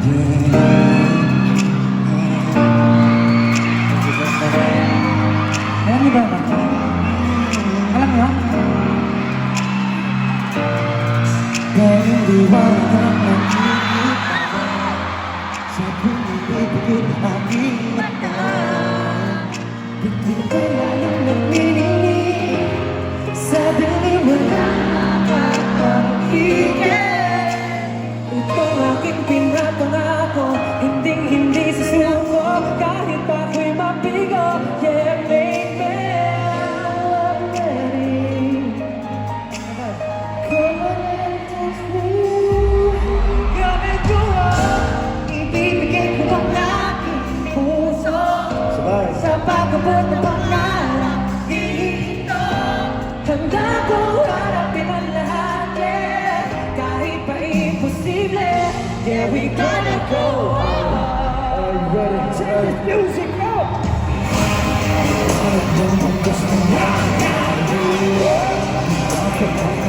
Alam niyo ba naman? Alam niyo? Kayong liwanag ng nakikita sa bumibigit aking mata. Hindi ko lalong nagminilig sa dilim wala nakakahigit. Ito aking pinapangako, hindi susuko kahit ako'y mabigo. Yeah, baby, I'm ready. Come on and touch me. Gamit ko ang ibibigay ko ang aking puso sa pag-abot ng pangarap dito. Handa ko harapin ang lahat, yeah. Kahit pa imposible, yeah, we gonna go. Are you ready? Turn this music up. Gusto mo